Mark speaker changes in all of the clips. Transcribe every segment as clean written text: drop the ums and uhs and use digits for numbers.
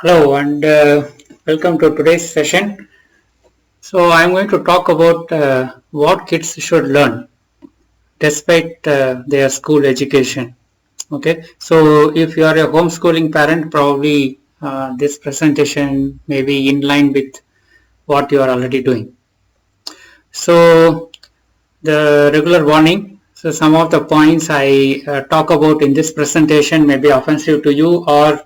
Speaker 1: Hello and welcome to today's session. So I'm going to talk about what kids should learn despite their school education. Okay, so if you are a homeschooling parent, probably this presentation may be in line with what you are already doing. So the regular warning. So some of the points I talk about in this presentation may be offensive to you, or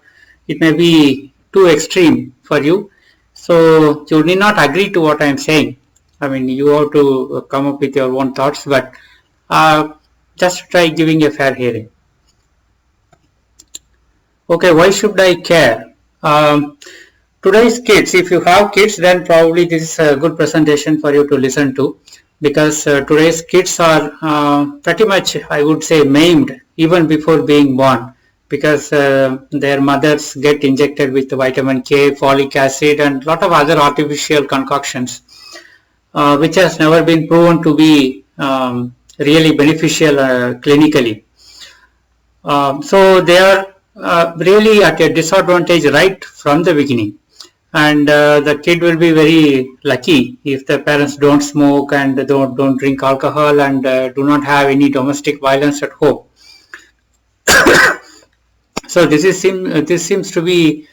Speaker 1: it may be too extreme for you. So you need not agree to what I am saying. I mean, you have to come up with your own thoughts, but uh, just try giving a fair hearing. Okay, why should I care? Today's kids, if you have kids, then probably this is a good presentation for you to listen to, because today's kids are pretty much, I would say, maimed even before being born, because their mothers get injected with vitamin K, folic acid, and a lot of other artificial concoctions, which has never been proven to be really beneficial clinically. So they are really at a disadvantage right from the beginning, and the kid will be very lucky if the parents don't smoke and don't drink alcohol and do not have any domestic violence at home. So this seems to be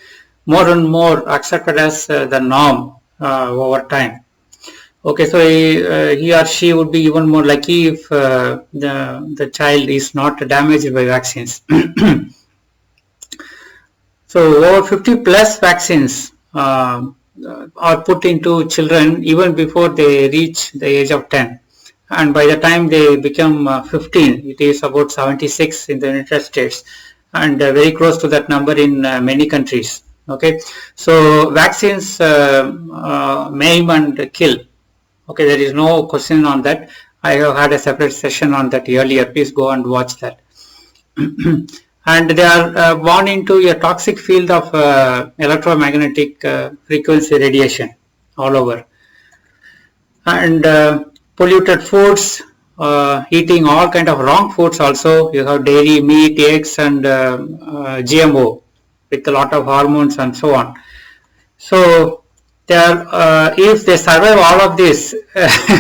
Speaker 1: more and more accepted as the norm over time. Okay, so he or she would be even more lucky if the child is not damaged by vaccines. So over 50 plus vaccines are put into children even before they reach the age of 10. And by the time they become 15, it is about 76 in the United States, and very close to that number in many countries. Okay, so vaccines maim and kill. Okay, there is no question on that. I have had a separate session on that earlier. Please go and watch that. And they are born into a toxic field of electromagnetic frequency radiation all over. And polluted foods, eating all kind of wrong foods also. You have dairy, meat, eggs, and GMO with a lot of hormones and so on. So they are, if they survive all of this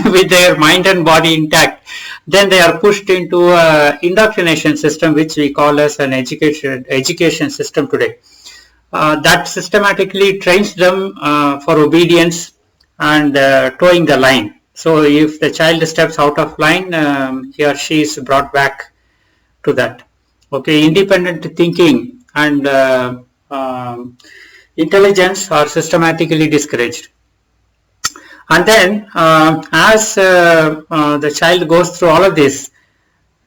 Speaker 1: with their mind and body intact, then they are pushed into an indoctrination system, which we call as an education system today. That systematically trains them for obedience and towing the line. So if the child steps out of line, he or she is brought back to that. Okay, independent thinking and intelligence are systematically discouraged. And then as the child goes through all of this,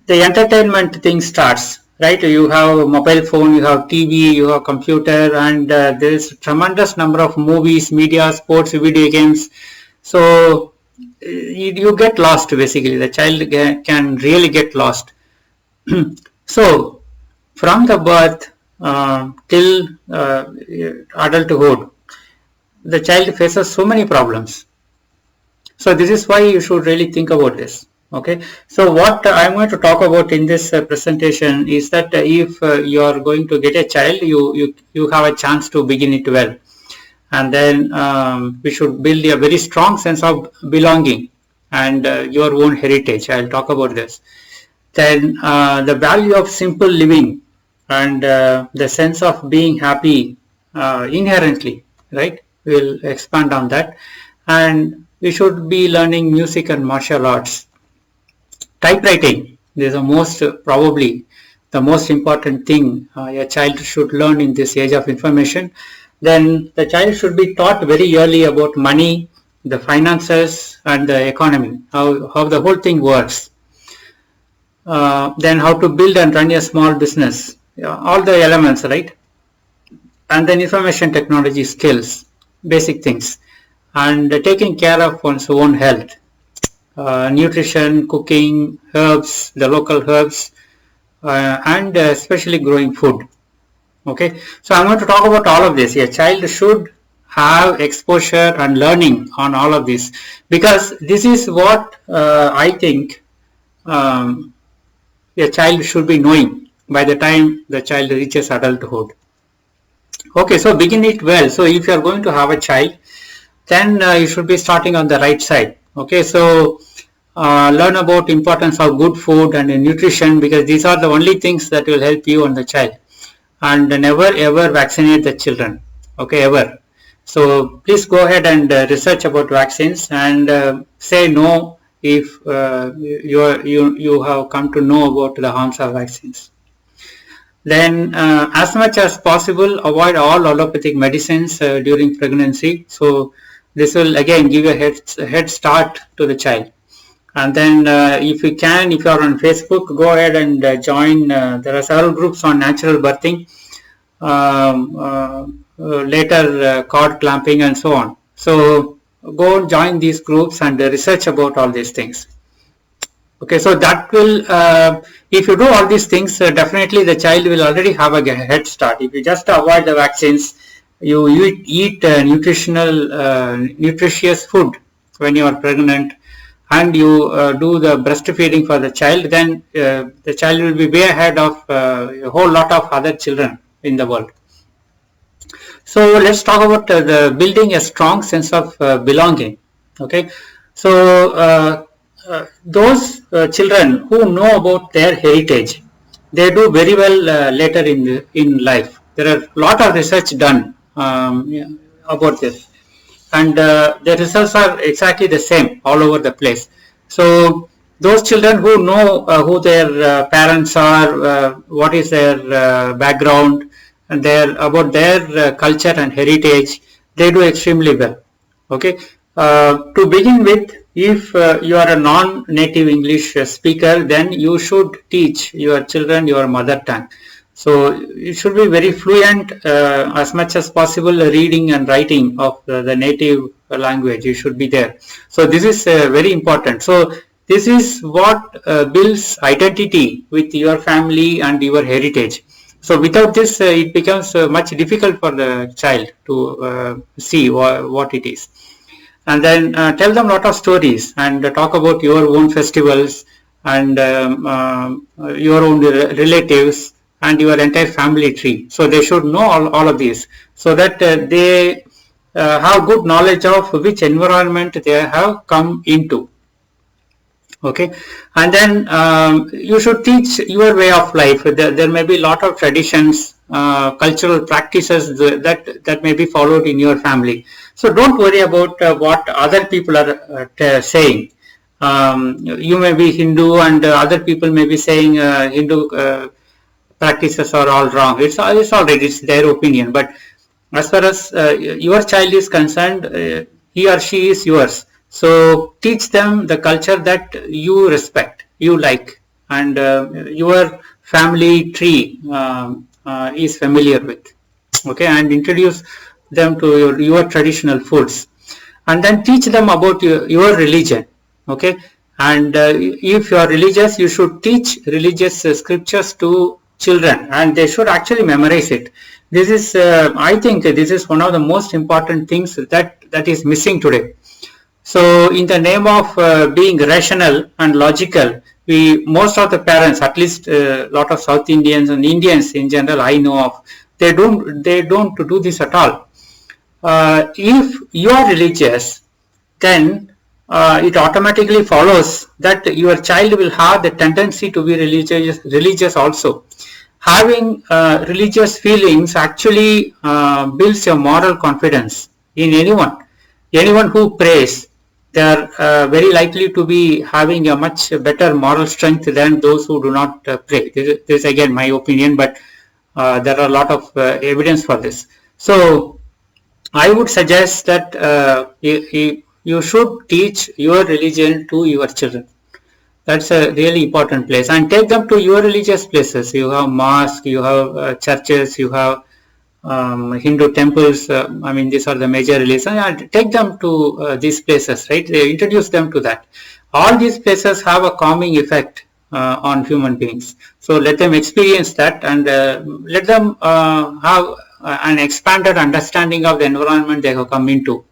Speaker 1: the entertainment thing starts, right? You have a mobile phone, you have TV, you have computer, and there is a tremendous number of movies, media, sports, video games. So you get lost basically. The child can really get lost. So from the birth till adulthood, the child faces so many problems. So this is why you should really think about this. Okay. So what I'm going to talk about in this presentation is that if you are going to get a child, you have a chance to begin it well, and then we should build a very strong sense of belonging and your own heritage. I'll talk about this. Then the value of simple living and the sense of being happy inherently, right? We'll expand on that. And we should be learning music and martial arts. Typewriting is probably the most important thing a child should learn in this age of information. Then the child should be taught very early about money, the finances, and the economy, how the whole thing works. Then how to build and run a small business, all the elements, right? And then information technology skills, basic things, and taking care of one's own health, nutrition, cooking, herbs, the local herbs, and especially growing food. Okay, so I'm going to talk about all of this. A child should have exposure and learning on all of this, because this is what I think a child should be knowing by the time the child reaches adulthood. Okay, so begin it well. So if you are going to have a child, then you should be starting on the right side. Okay, so learn about importance of good food and nutrition, because these are the only things that will help you and the child. And never ever vaccinate the children. Okay, ever. So please go ahead and research about vaccines, and say no if you have come to know about the harms of vaccines. Then as much as possible, avoid all allopathic medicines during pregnancy. So this will again give a head start to the child. And then if you can, if you are on Facebook, go ahead and join. There are several groups on natural birthing, later cord clamping and so on. So go and join these groups and research about all these things. Okay, so that will, if you do all these things, definitely the child will already have a head start. If you just avoid the vaccines, you eat nutritious food when you are pregnant, and you do the breastfeeding for the child, then the child will be way ahead of a whole lot of other children in the world. So let's talk about the building a strong sense of belonging. Okay, so those children who know about their heritage, they do very well later in life. There are a lot of research done about this, and the results are exactly the same all over the place. So those children who know who their parents are, what is their background, and about their culture and heritage, they do extremely well. Okay, to begin with, if you are a non-native English speaker, then you should teach your children your mother tongue. So you should be very fluent as much as possible, reading and writing of the native language. You should be there. So this is very important. So this is what builds identity with your family and your heritage. So without this, it becomes much difficult for the child to see what it is. And then tell them a lot of stories and talk about your own festivals and your own relatives and your entire family tree. So they should know all of these, so that they have good knowledge of which environment they have come into. Okay, and then you should teach your way of life. There may be a lot of traditions, cultural practices that may be followed in your family. So don't worry about what other people are saying. You may be Hindu, and other people may be saying Hindu practices are all wrong. It's all right. It's their opinion. But as far as your child is concerned, he or she is yours. So teach them the culture that you respect, you like, and your family tree is familiar with. Okay, and introduce them to your traditional foods, and then teach them about your religion. Okay, and if you are religious, you should teach religious scriptures to children, and they should actually memorize it. This is, I think, this is one of the most important things that is missing today. So in the name of being rational and logical, most of the parents, at least a lot of South Indians and Indians in general I know of, they don't do this at all. If you are religious, then it automatically follows that your child will have the tendency to be religious also. Having religious feelings actually builds your moral confidence in anyone. Anyone who prays, they are very likely to be having a much better moral strength than those who do not pray. This is again my opinion, but there are a lot of evidence for this. So I would suggest that you should teach your religion to your children. That's a really important place, and take them to your religious places. You have mosques, you have churches, you have Hindu temples. I mean, these are the major religions. And take them to these places, right? They introduce them to that. All these places have a calming effect on human beings. So let them experience that, and let them have an expanded understanding of the environment they have come into.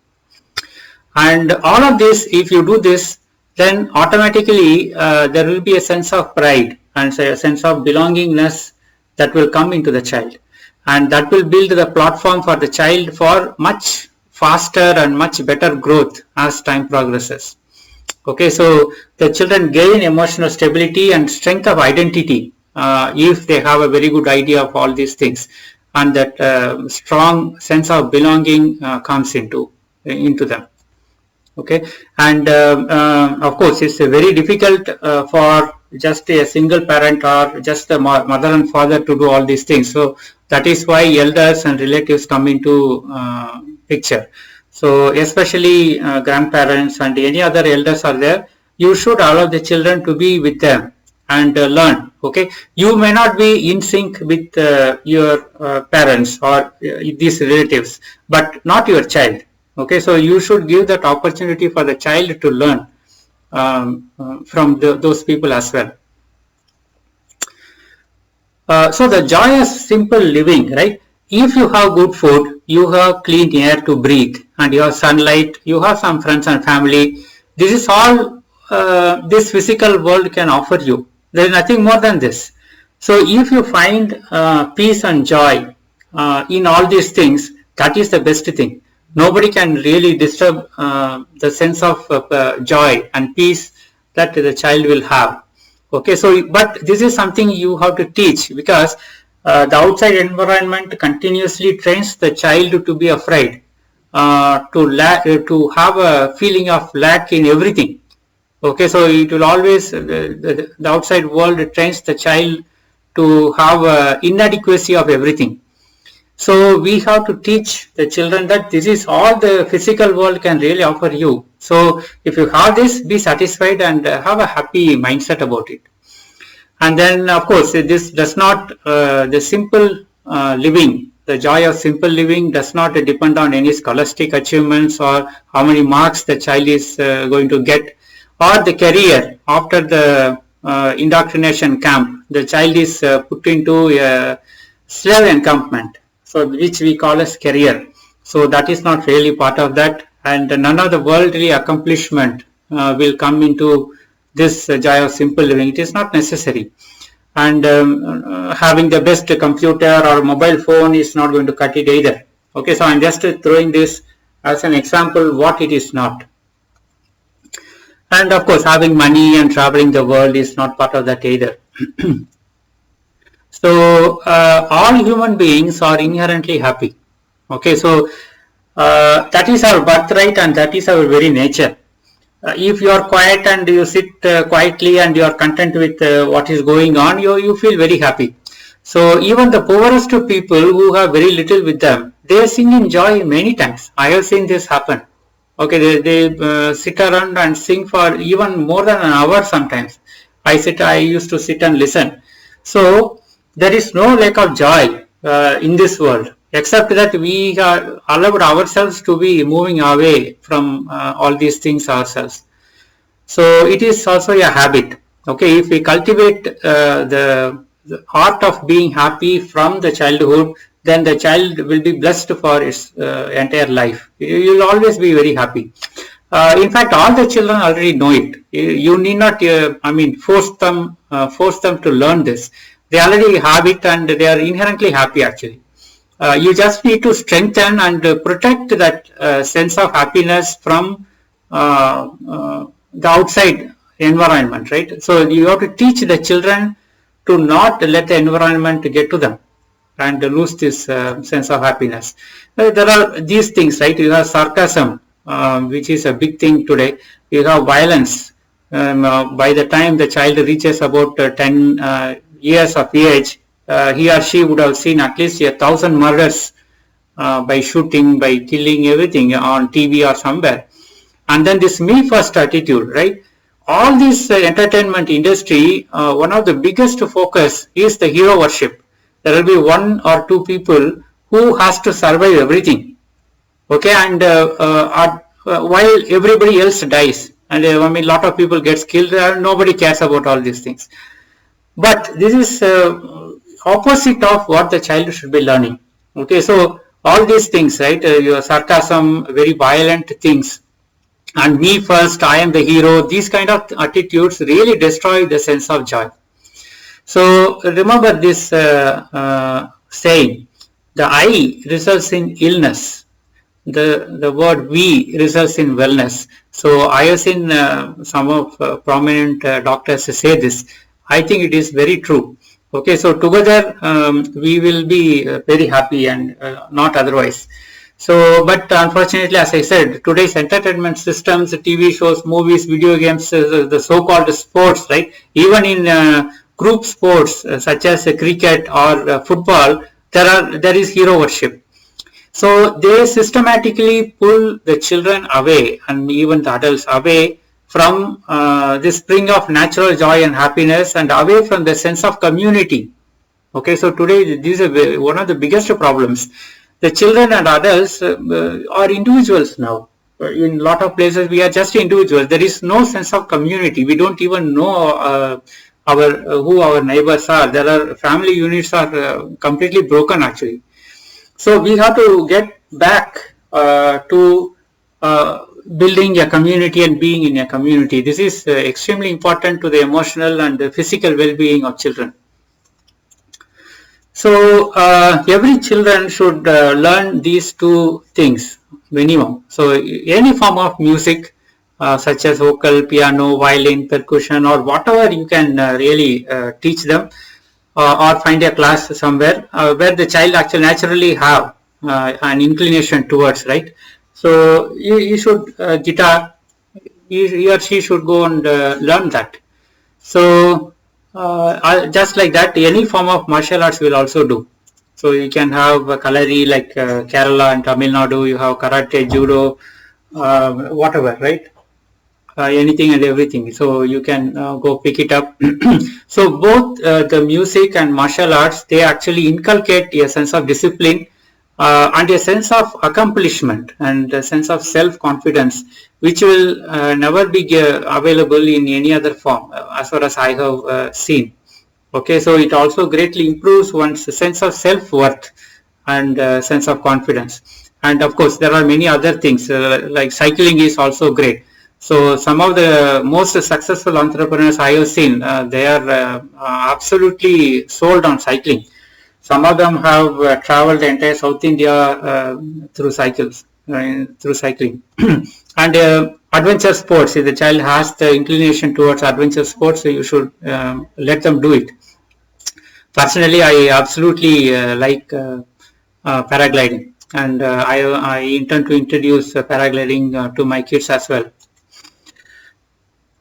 Speaker 1: And all of this, if you do this, then automatically there will be a sense of pride and a sense of belongingness that will come into the child. and that will build the platform for the child for much faster and much better growth as time progresses. Okay, so the children gain emotional stability and strength of identity if they have a very good idea of all these things, and that strong sense of belonging comes into them. Okay, and of course it's very difficult for just a single parent or just the mother and father to do all these things. So that is why elders and relatives come into picture. So especially grandparents and any other elders are there, you should allow the children to be with them and learn. Okay, you may not be in sync with your parents or these relatives, but not your child. Okay, so you should give that opportunity for the child to learn from those people as well. So the joy of simple living, right? If you have good food, you have clean air to breathe, and you have sunlight, you have some friends and family. This is all this physical world can offer you. There is nothing more than this. So if you find peace and joy in all these things, that is the best thing. Nobody can really disturb the sense of joy and peace that the child will have. Okay, so but this is something you have to teach, because the outside environment continuously trains the child to be afraid, to have a feeling of lack in everything. Okay, so it will always, the outside world trains the child to have inadequacy of everything. So we have to teach the children that this is all the physical world can really offer you. So if you have this, be satisfied and have a happy mindset about it. And then of course this does not, the simple living, the joy of simple living does not depend on any scholastic achievements or how many marks the child is going to get, or the career after the indoctrination camp. The child is put into a slave encampment, so which we call as career. So that is not really part of that, and none of the worldly accomplishment will come into this joy of simple living. It is not necessary. And having the best computer or mobile phone is not going to cut it either. Okay, so I'm just throwing this as an example what it is not. And of course having money and traveling the world is not part of that either. So all human beings are inherently happy. Okay, so that is our birthright and that is our very nature. If you are quiet and you sit quietly and you are content with what is going on, you feel very happy. So even the poorest of people who have very little with them, they sing in joy many times. I have seen this happen. Okay, they sit around and sing for even more than an hour sometimes. I used to sit and listen. So there is no lack of joy in this world, except that we are allowed ourselves to be moving away from all these things ourselves. So it is also a habit. Okay, if we cultivate the art of being happy from the childhood, then the child will be blessed for its entire life. You will always be very happy. In fact, all the children already know it. You need not, force them to learn this. They already have it and they are inherently happy actually. You just need to strengthen and protect that sense of happiness from the outside environment, right? So you have to teach the children to not let the environment get to them and lose this sense of happiness. There are these things, right? You have sarcasm, which is a big thing today. You have violence. By the time the child reaches about 10 years of age, he or she would have seen at least 1,000 murders by shooting, by killing, everything on TV or somewhere. And then this me first attitude, right? All this entertainment industry, one of the biggest focus is the hero worship. There will be one or two people who has to survive everything. Okay, and while everybody else dies, and a lot of people gets killed, nobody cares about all these things. But this is opposite of what the child should be learning. Okay, so all these things, right? Your sarcasm, very violent things, and me first, I am the hero. These kind of attitudes really destroy the sense of joy. So remember this saying: The I results in illness. The word we results in wellness. So I have seen some of prominent doctors say this. I think it is very true. Okay, so together we will be very happy and not otherwise. So, but unfortunately, as I said, today's entertainment systems, TV shows, movies, video games, the so-called sports, right? Even in group sports such as cricket or football, there is hero worship. So they systematically pull the children away and even the adults away from this spring of natural joy and happiness and away from the sense of community. Okay, so today this is one of the biggest problems. The children and adults are individuals now. In a lot of places we are just individuals. There is no sense of community. We don't even know who our neighbors are. There are family units are completely broken actually. So we have to get back to building a community and being in a community. This is extremely important to the emotional and the physical well-being of children. So every children should learn these two things minimum. So any form of music such as vocal, piano, violin, percussion, or whatever you can really teach them, or find a class somewhere where the child actually naturally have an inclination towards, right? So you should guitar, he or she should go and learn that. So just like that, any form of martial arts will also do. So you can have Kalari like Kerala and Tamil Nadu, you have karate, judo, whatever, right? Anything and everything. So you can go pick it up. So both the music and martial arts, they actually inculcate a sense of discipline and a sense of accomplishment and a sense of self-confidence, which will never be available in any other form as far as I have seen. Okay, so it also greatly improves one's sense of self-worth and sense of confidence. And of course, there are many other things like cycling is also great. So some of the most successful entrepreneurs I have seen, they are absolutely sold on cycling. Some of them have traveled the entire South India through cycles, through cycling. And adventure sports, if the child has the inclination towards adventure sports, so you should let them do it. Personally, I absolutely like paragliding, and I intend to introduce paragliding to my kids as well.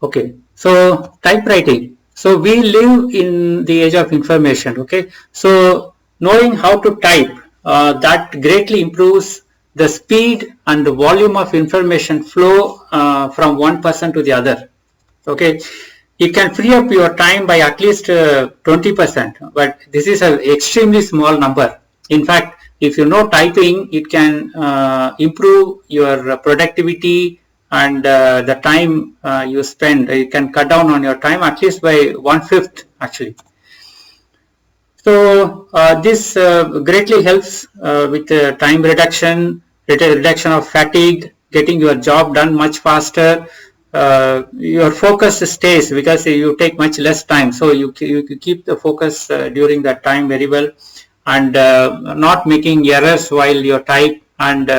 Speaker 1: Okay, so typewriting. So we live in the age of information. Okay, so knowing how to type, that greatly improves the speed and the volume of information flow from one person to the other. Okay, it can free up your time by at least 20%, but this is an extremely small number. In fact, if you know typing, it can improve your productivity and the time you spend. You can cut down on your time at least by 1/5 actually. So this greatly helps with time reduction of fatigue, getting your job done much faster. Your focus stays because you take much less time, so you keep the focus during that time very well, and not making errors while you type, and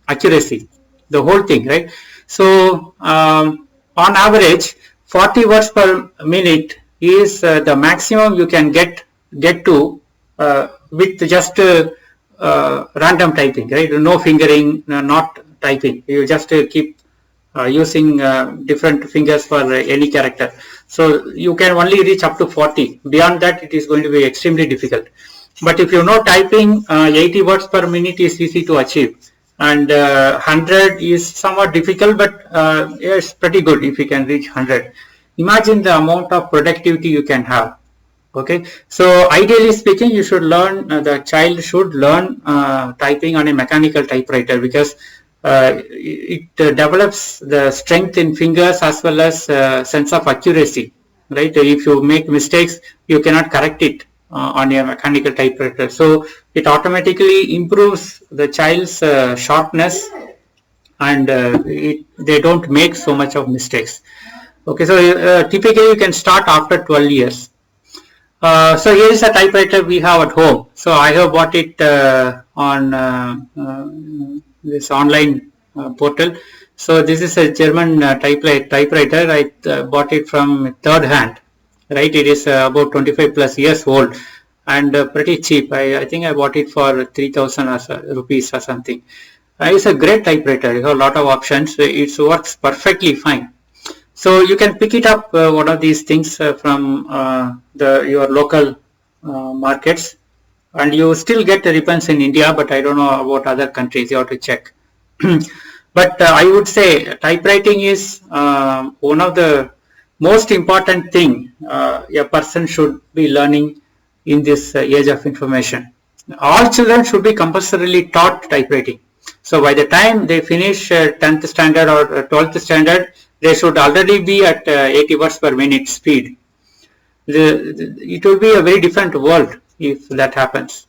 Speaker 1: accuracy, the whole thing, right? So on average 40 words per minute is the maximum you can get to with just random typing, right? No fingering, not typing. You just keep using different fingers for any character. So you can only reach up to 40. Beyond that, it is going to be extremely difficult. But if you know typing, 80 words per minute is easy to achieve, and 100 is somewhat difficult, but it's pretty good if you can reach 100. Imagine the amount of productivity you can have. Okay, so ideally speaking, you should learn, the child should learn typing on a mechanical typewriter, because it develops the strength in fingers as well as sense of accuracy, right? If you make mistakes, you cannot correct it on a mechanical typewriter. So it automatically improves the child's sharpness, and they don't make so much of mistakes. Okay, so typically you can start after 12 years. So here is a typewriter we have at home. So I have bought it on this online portal. So this is a German typewriter. I bought it from third hand. Right, it is about 25 plus years old and pretty cheap. I think I bought it for 3,000 rupees or something. It's a great typewriter. You have a lot of options. It works perfectly fine. So you can pick it up one of these things from your local markets, and you still get ribbons in India, but I don't know about other countries. You have to check. But I would say typewriting is one of the most important thing a person should be learning in this age of information. All children should be compulsorily taught typewriting. So by the time they finish 10th standard or 12th standard, they should already be at 80 words per minute speed. It will be a very different world if that happens.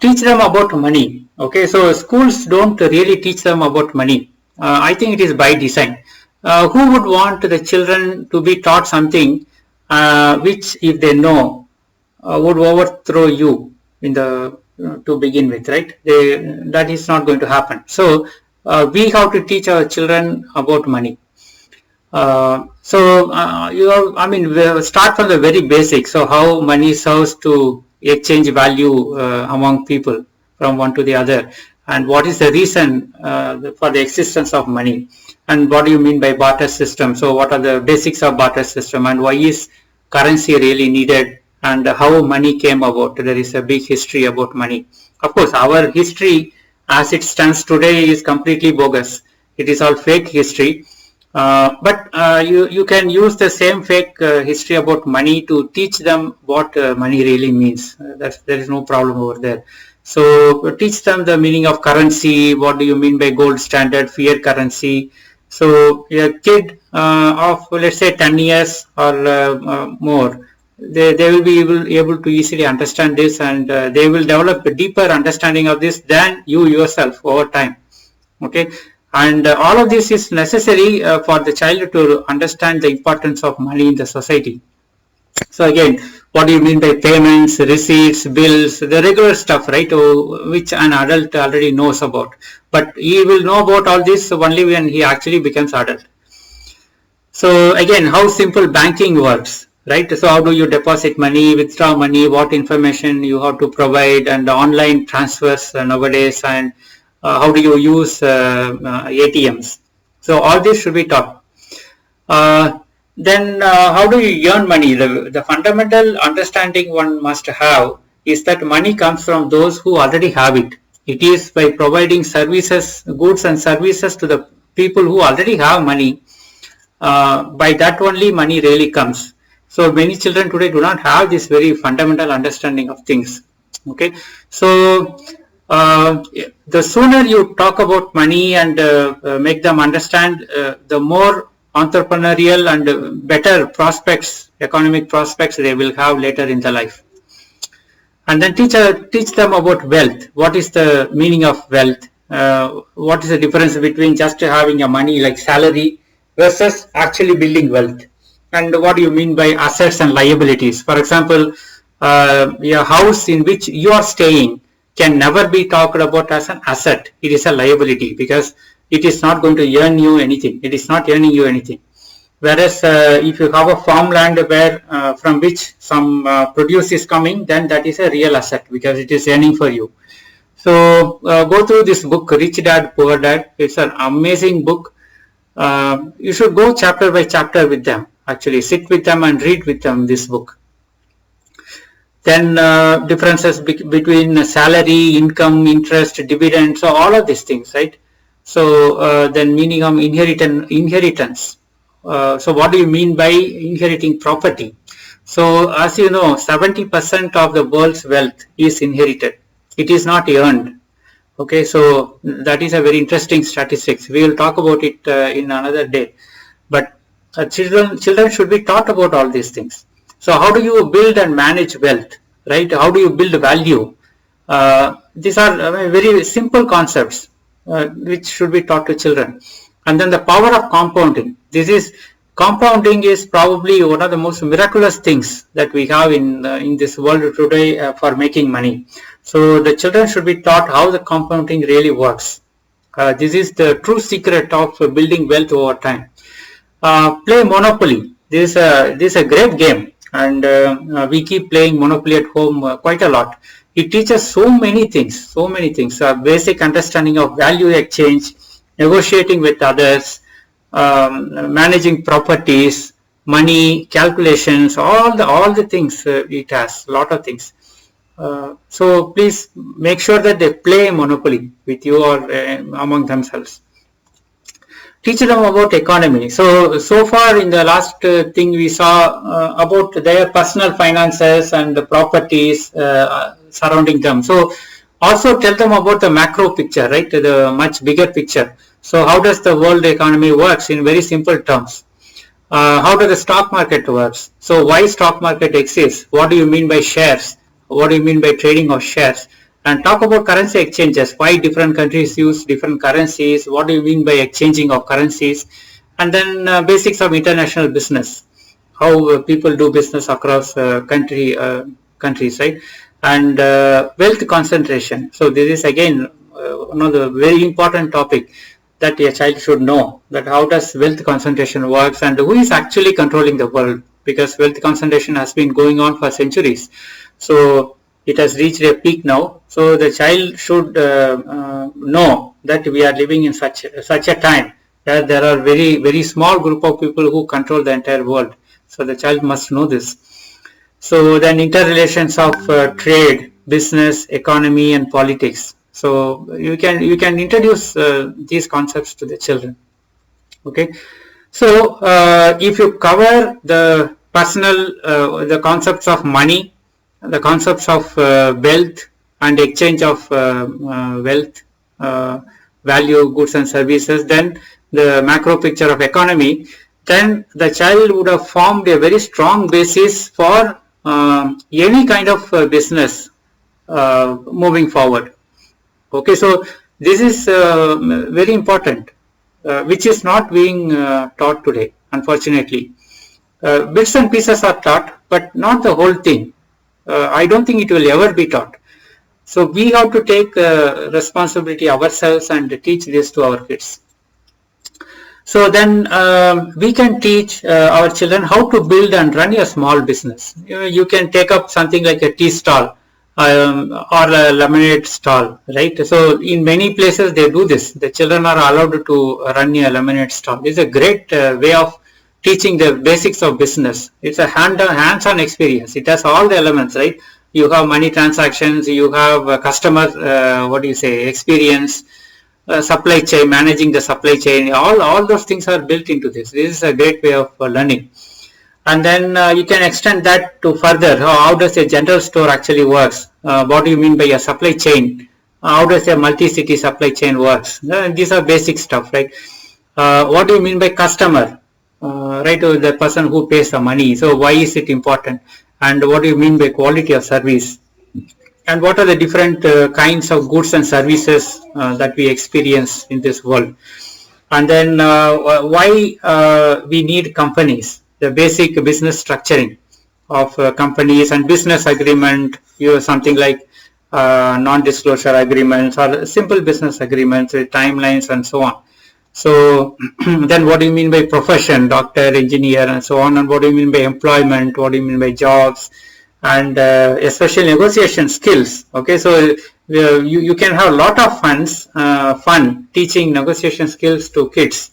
Speaker 1: Teach them about money. Okay, so schools don't really teach them about money. I think it is by design. Who would want the children to be taught something which, if they know, would overthrow you in the to begin with, right? That is not going to happen. So we have to teach our children about money. We'll start from the very basic. So how money serves to exchange value among people from one to the other, and what is the reason for the existence of money, and what do you mean by barter system? So what are the basics of barter system, and why is currency really needed, and how money came about? There is a big history about money. Of course, our history as it stands today is completely bogus. It is all fake history. But you can use the same fake history about money to teach them what money really means. There is no problem over there. So teach them the meaning of currency. What do you mean by gold standard, fiat currency? So a kid of, let's say, 10 years or more, they will be able to easily understand this, and they will develop a deeper understanding of this than you yourself over time. Okay. And all of this is necessary for the child to understand the importance of money in the society. So again, what do you mean by payments, receipts, bills, the regular stuff, right, which an adult already knows about. But he will know about all this only when he actually becomes adult. So again, how simple banking works, right? So how do you deposit money, withdraw money, what information you have to provide, and online transfers nowadays, and how do you use ATMs? So all this should be taught. Then how do you earn money? The fundamental understanding one must have is that money comes from those who already have it. It is by providing services, goods and services to the people who already have money. By that only money really comes. So many children today do not have this very fundamental understanding of things. Okay, so the sooner you talk about money and make them understand, the more entrepreneurial and better prospects, economic prospects they will have later in the life. And then teach them about wealth. What is the meaning of wealth? What is the difference between just having a money like salary versus actually building wealth? And what do you mean by assets and liabilities? For example, a house in which you are staying can never be talked about as an asset. It is a liability because it is not going to earn you anything. It is not earning you anything. Whereas if you have a farmland where from which some produce is coming, then that is a real asset because it is earning for you. So go through this book, Rich Dad, Poor Dad. It's an amazing book. You should go chapter by chapter with them. Actually, sit with them and read with them this book. Then differences between salary, income, interest, dividend, so all of these things, right? So then meaning of inheritance. So what do you mean by inheriting property? So as you know, 70% of the world's wealth is inherited. It is not earned. Okay, so that is a very interesting statistics. We will talk about it in another day. But children should be taught about all these things. So how do you build and manage wealth, right? How do you build value? These are very simple concepts which should be taught to children. And then the power of compounding. compounding is probably one of the most miraculous things that we have in this world today for making money. So the children should be taught how the compounding really works. This is the true secret of building wealth over time. Play Monopoly. This is a great game, and we keep playing Monopoly at home quite a lot. It teaches so many things, basic understanding of value exchange, negotiating with others, managing properties, money, calculations, all the things it has, a lot of things. So please make sure that they play Monopoly with you or among themselves. Teach them about economy. So far in the last thing we saw about their personal finances and the properties surrounding them. So also tell them about the macro picture, right? The much bigger picture. So how does the world economy works in very simple terms? How does the stock market works? So why stock market exists? What do you mean by shares? What do you mean by trading of shares? And talk about currency exchanges, why different countries use different currencies, what do you mean by exchanging of currencies, and then basics of international business, how people do business across countries, right? And wealth concentration. So this is again one of the very important topic that a child should know, that how does wealth concentration works and who is actually controlling the world, because wealth concentration has been going on for centuries. So it has reached a peak now. So the child should know that we are living in such a time that there are very small group of people who control the entire world. So the child must know this. So then interrelations of trade, business, economy, and politics. So you can introduce these concepts to the children. Okay. So if you cover the personal, the concepts of money, the concepts of wealth and exchange of wealth, value, goods and services, then the macro picture of economy, then the child would have formed a very strong basis for any kind of business moving forward. Okay, so this is very important, which is not being taught today, unfortunately. Bits and pieces are taught, but not the whole thing. I don't think it will ever be taught. So we have to take responsibility ourselves and teach this to our kids. So then we can teach our children how to build and run a small business. You can take up something like a tea stall or a lemonade stall, right? So in many places they do this. The children are allowed to run a lemonade stall. It's a great way of teaching the basics of business. It's a hands-on experience. It has all the elements, right? You have money transactions, you have customer, experience, supply chain, managing the supply chain. All those things are built into this. This is a great way of learning. And then you can extend that to further. How does a general store actually works? What do you mean by a supply chain? How does a multi-city supply chain works? These are basic stuff, right? What do you mean by customer? Right, the person who pays the money. So why is it important? And what do you mean by quality of service? And what are the different kinds of goods and services that we experience in this world? And then why we need companies, the basic business structuring of companies and business agreement, something like non-disclosure agreements or simple business agreements with timelines and so on. So then what do you mean by profession, doctor, engineer and so on, and what do you mean by employment, what do you mean by jobs, and especially negotiation skills. Okay, so you can have a lot of fun teaching negotiation skills to kids.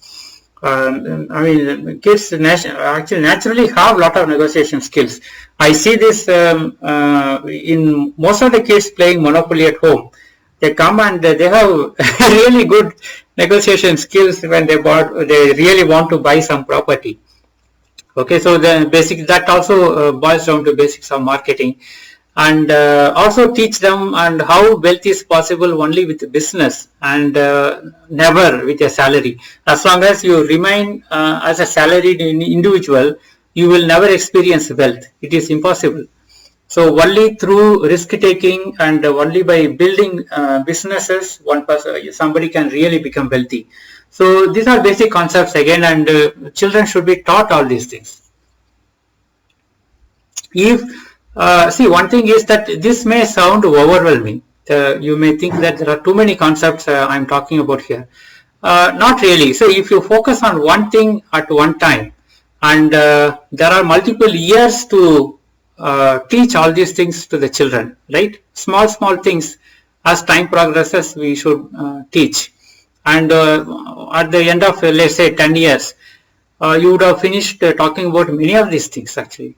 Speaker 1: Kids actually naturally have a lot of negotiation skills. I see this in most of the kids playing Monopoly at home. They come and they have really good negotiation skills when they really want to buy some property. Okay, so the basic that also boils down to basics of marketing, and also teach them and how wealth is possible only with business and never with a salary. As long as you remain as a salaried individual, you will never experience wealth. It is impossible. So only through risk taking and only by building businesses, somebody can really become wealthy. So these are basic concepts again, and children should be taught all these things. If see, one thing is that this may sound overwhelming. You may think that there are too many concepts I'm talking about here. Not really. So if you focus on one thing at one time, and there are multiple years to teach all these things to the children, right? Small things. As time progresses, we should teach. And at the end of, let's say, 10 years, you would have finished talking about many of these things actually.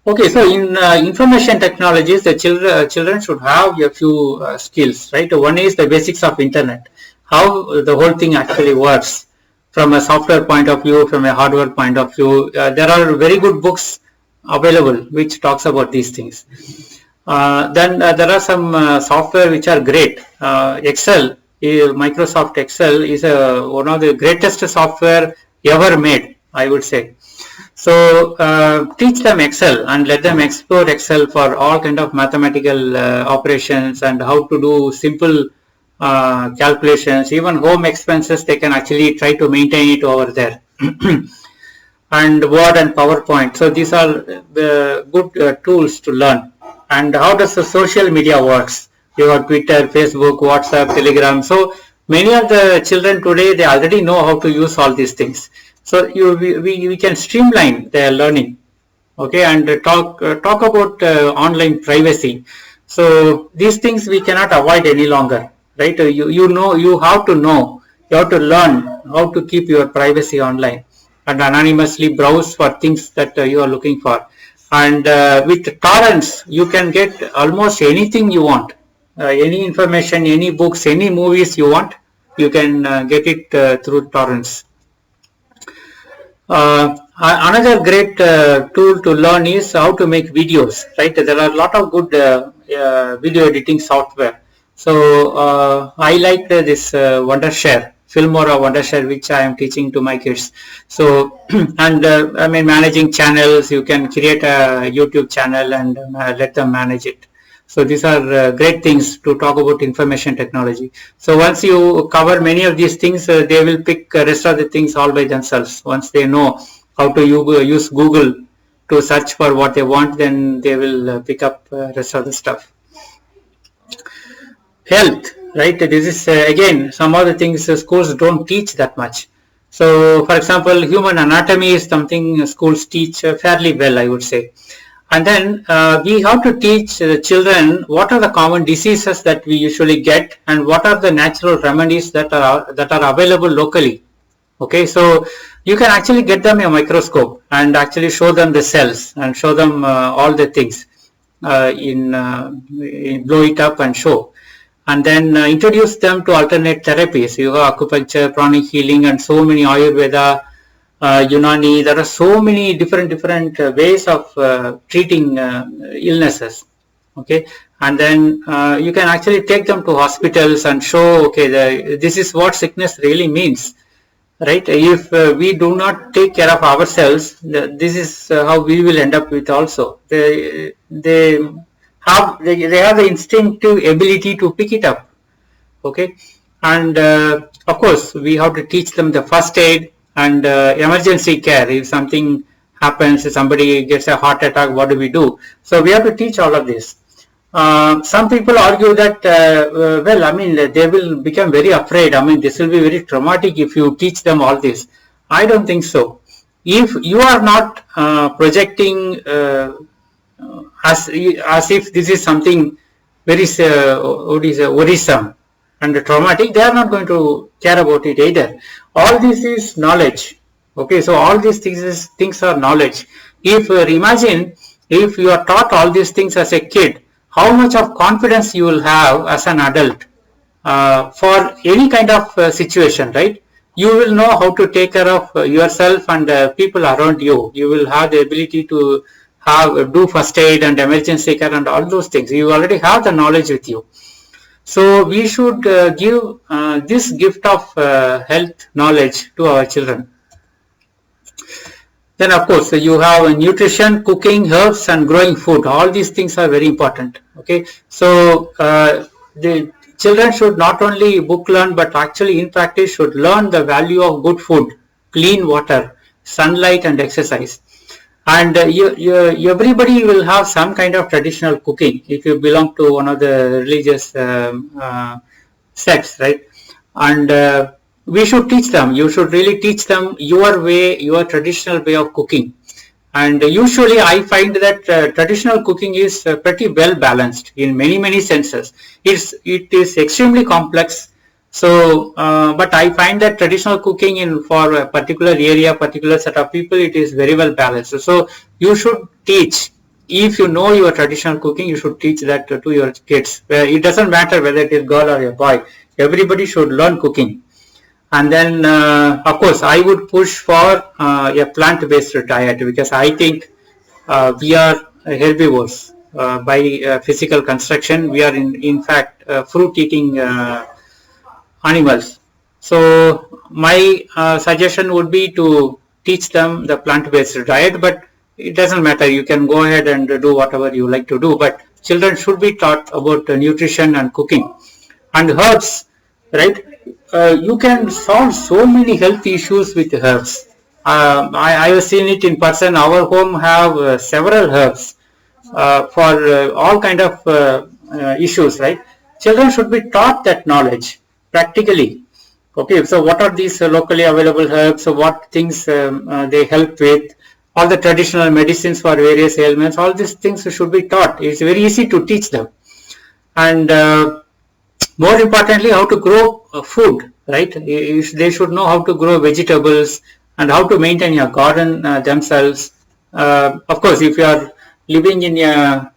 Speaker 1: Okay, so in information technologies, the children should have a few skills, right? One is the basics of internet, how the whole thing actually works from a software point of view, from a hardware point of view. There are very good books available which talks about these things. Then there are some software which are great. Excel, Microsoft Excel is one of the greatest software ever made, I would say. So teach them Excel and let them explore Excel for all kind of mathematical operations and how to do simple calculations. Even home expenses, they can actually try to maintain it over there. And Word and PowerPoint. So these are the good tools to learn. And how does the social media works? You have Twitter, Facebook, WhatsApp, Telegram. So many of the children today, they already know how to use all these things. So we can streamline their learning, okay, and talk about online privacy. So these things we cannot avoid any longer, right? You have to know, you have to learn how to keep your privacy online and anonymously browse for things that you are looking for. And with torrents, you can get almost anything you want, any information, any books, any movies you want, you can get it through torrents. Another great tool to learn is how to make videos, right? There are a lot of good video editing software. So I like this Wondershare, Filmora Wondershare, which I am teaching to my kids. So and I mean, managing channels, you can create a YouTube channel and let them manage it. So these are great things to talk about information technology. So once you cover many of these things, they will pick rest of the things all by themselves. Once they know how to use Google to search for what they want, then they will pick up rest of the stuff. Health, right? This is again some of the things schools don't teach that much. So for example, human anatomy is something schools teach fairly well, I would say. And then we have to teach the children what are the common diseases that we usually get and what are the natural remedies that are available locally. Okay, so you can actually get them a microscope and actually show them the cells and show them all the things in blow it up and show. And then introduce them to alternate therapies. You have acupuncture, pranic healing, and so many Ayurveda, Unani. There are so many different ways of treating illnesses. Okay, and then you can actually take them to hospitals and show, okay, this is what sickness really means, right? If we do not take care of ourselves, this is how we will end up with also. They have the instinctive ability to pick it up. Okay, and of course we have to teach them the first aid and emergency care. If something happens, if somebody gets a heart attack, what do we do? So we have to teach all of this. Some people argue that well, I mean, they will become very afraid. I mean, this will be very traumatic if you teach them all this. I don't think so. If you are not projecting as if this is something very worrisome and traumatic, they are not going to care about it either. All this is knowledge. Okay, so all these things are knowledge. If imagine if you are taught all these things as a kid, how much of confidence you will have as an adult for any kind of situation, right? You will know how to take care of yourself and people around you. You will have the ability to do first aid and emergency care and all those things. You already have the knowledge with you. So we should give this gift of health knowledge to our children. Then of course you have nutrition, cooking, herbs and growing food. All these things are very important. Okay, so the children should not only book learn, but actually in practice should learn the value of good food, clean water, sunlight and exercise. And everybody will have some kind of traditional cooking if you belong to one of the religious sects, right? And we should teach them. You should really teach them your way, your traditional way of cooking. And usually I find that traditional cooking is pretty well balanced in many senses. It is extremely complex. So, but I find that traditional cooking for a particular area, particular set of people, it is very well balanced. So you should teach. If you know your traditional cooking, you should teach that to your kids. It doesn't matter whether it is girl or a boy. Everybody should learn cooking. And then, of course, I would push for a plant-based diet, because I think we are herbivores by physical construction. We are in fact fruit-eating animals. So my suggestion would be to teach them the plant-based diet, but it doesn't matter. You can go ahead and do whatever you like to do, but children should be taught about nutrition and cooking and herbs, right? You can solve so many health issues with herbs. I have seen it in person. Our home have several herbs for all kind of issues, right? Children should be taught that knowledge practically. Okay, so what are these locally available herbs? So what things they help with? All the traditional medicines for various ailments. All these things should be taught. It's very easy to teach them. And more importantly, how to grow food, right? They should know how to grow vegetables and how to maintain a garden themselves. Of course, if you are living in a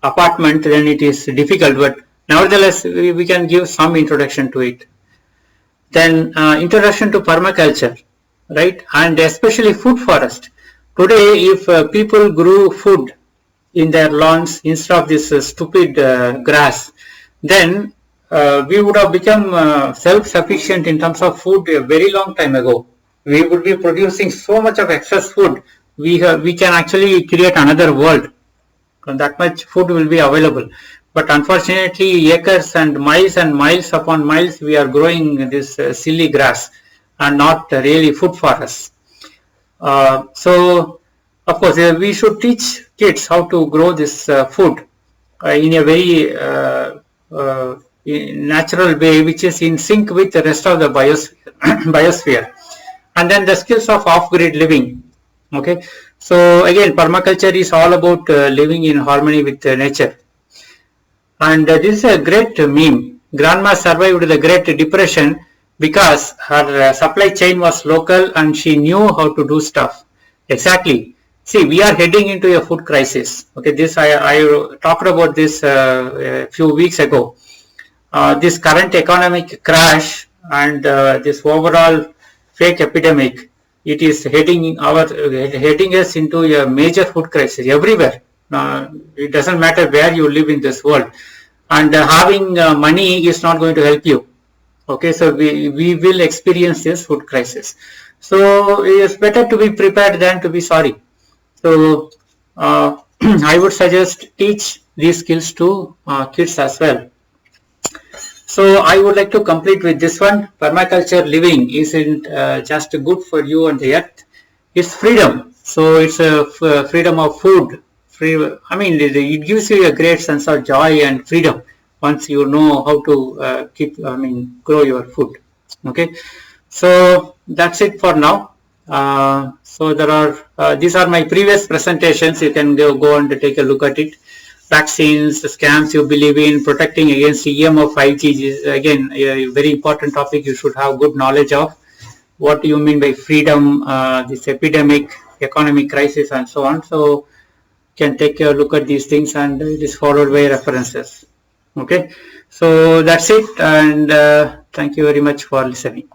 Speaker 1: apartment, then it is difficult, but nevertheless, we can give some introduction to it. Then introduction to permaculture, right? And especially food forest. Today, if people grew food in their lawns instead of this stupid grass, then we would have become self-sufficient in terms of food a very long time ago. We would be producing so much of excess food. We can actually create another world. That much food will be available. But unfortunately, acres and miles upon miles, we are growing this silly grass and not really food for us. So, of course, we should teach kids how to grow this food in a very natural way, which is in sync with the rest of the biosphere. And then the skills of off-grid living. Okay, so again, permaculture is all about living in harmony with nature. And this is a great meme. Grandma survived the Great Depression because her supply chain was local and she knew how to do stuff. Exactly. See, we are heading into a food crisis. Okay, this I talked about this a few weeks ago. This current economic crash and this overall fake epidemic, it is heading us into a major food crisis everywhere. It doesn't matter where you live in this world, and having money is not going to help you. Okay, so we will experience this food crisis. So it's better to be prepared than to be sorry. So I would suggest teach these skills to kids as well. So I would like to complete with this one. Permaculture living isn't just good for you and the earth. It's freedom. So it's a freedom of food. It gives you a great sense of joy and freedom once you know how to grow your food. Okay. So that's it for now. So there are these are my previous presentations. You can go and take a look at it. Vaccines, scams you believe in, protecting against EM of 5G is again a very important topic you should have good knowledge of. What do you mean by freedom, this epidemic, economic crisis and so on. So you can take a look at these things and it is followed by references. Okay, so that's it, and thank you very much for listening.